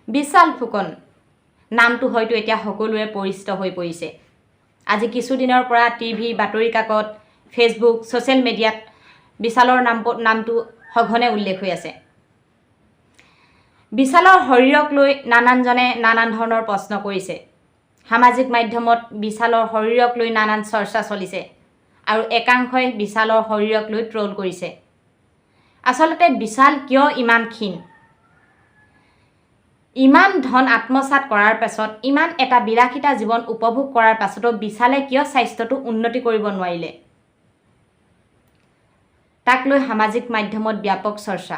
বিশাল ফুকন নামটো হয়তো এতিয়া সকলোৰে পৰিচিত হৈ পৰিছে। আজি কিছুদিনৰ পৰা টিভি, বাতৰি কাকত, ফেচবুক, ছ'চিয়েল মিডিয়াত বিশালৰ নামটো সঘনে উল্লেখ হৈ আছে। বিশালৰ শৰীৰক লৈ নানানজনে নানান ধৰণৰ প্ৰশ্ন কৰিছে। সামাজিক মাধ্যমত বিশালৰ শৰীৰক লৈ নানান চৰ্চা চলিছে আৰু একাংশই বিশালৰ শৰীৰক লৈ ট্ৰল কৰিছে। আচলতে বিশাল কিয় ইমান ক্ষীণ? ইমান ধন আত্মসাৎ কৰাৰ পাছত, ইমান এটা বিলাসিতা জীৱন উপভোগ কৰাৰ পাছতো বিশালে কিয় স্বাস্থ্যটো উন্নতি কৰিব নোৱাৰিলে? তাক লৈ সামাজিক মাধ্যমত ব্যাপক চৰ্চা।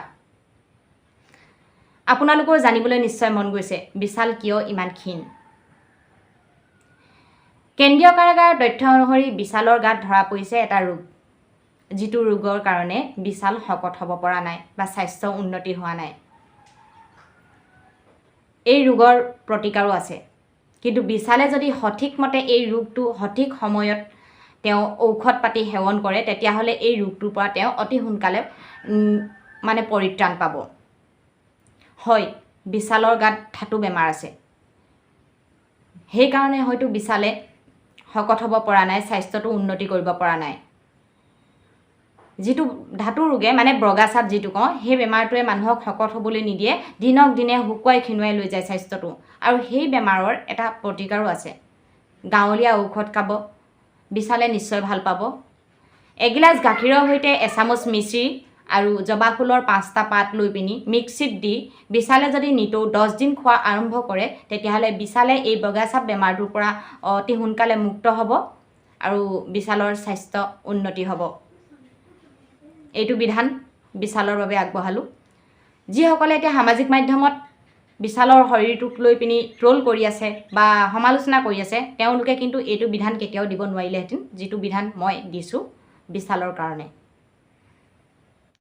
আপোনালোকৰ জানিবলৈ নিশ্চয় মন গৈছে বিশাল কিয় ইমান ক্ষীণ। কেন্দ্ৰীয় কাৰাগাৰৰ তথ্য অনুসৰি বিশালৰ গাত ধৰা পৰিছে এটা ৰোগ, যিটো ৰোগৰ কাৰণে বিশাল শকত হ'ব পৰা নাই বা স্বাস্থ্য উন্নতি হোৱা নাই। এই ৰোগৰ প্ৰতিকাৰো আছে, কিন্তু বিশালে যদি সঠিকমতে এই ৰোগটো সঠিক সময়ত তেওঁ ঔষধ পাতি সেৱন কৰে, তেতিয়াহ'লে এই ৰোগটোৰ পৰা তেওঁ অতি সোনকালে পৰিত্ৰাণ পাব। হয়, বিশালৰ গাত ধাতু বেমাৰ আছে, সেইকাৰণে হয়তো বিশালে শকত হ'ব পৰা নাই, স্বাস্থ্যটো উন্নতি কৰিব পৰা নাই। যিটো ধাতু ৰোগে বগাচাপ যিটো কওঁ, সেই বেমাৰটোৱে মানুহক শকত হ'বলৈ নিদিয়ে, দিনক দিনে শুকুৱাই ক্ষীণুৱাই লৈ যায় স্বাস্থ্যটো। আৰু সেই বেমাৰৰ এটা প্ৰতিকাৰো আছে। গাঁৱলীয়া ঔষধ খাব, বিশালে নিশ্চয় ভাল পাব। এগিলাচ গাখীৰৰ সৈতে এচামুচ মিশ্ৰি আৰু জবা ফুলৰ 5টা পাত লৈ পিনি মিক্সিত দি বিশালে যদি নিতৌ 10 দিন খোৱা আৰম্ভ কৰে, তেতিয়াহ'লে বিশালে এই বগাচাপ বেমাৰটোৰ পৰা অতি সোনকালে মুক্ত হ'ব আৰু বিশালৰ স্বাস্থ্য উন্নতি হ'ব। এইটো বিধান বিশালৰ বাবে আগবঢ়ালোঁ। যিসকলে এতিয়া সামাজিক মাধ্যমত বিশালৰ শৰীৰটোক লৈ পিনি ট্ৰল কৰি আছে বা সমালোচনা কৰি আছে, তেওঁলোকে কিন্তু এইটো বিধান কেতিয়াও দিব নোৱাৰিলেহেঁতেন, যিটো বিধান মই দিছোঁ বিশালৰ কাৰণে।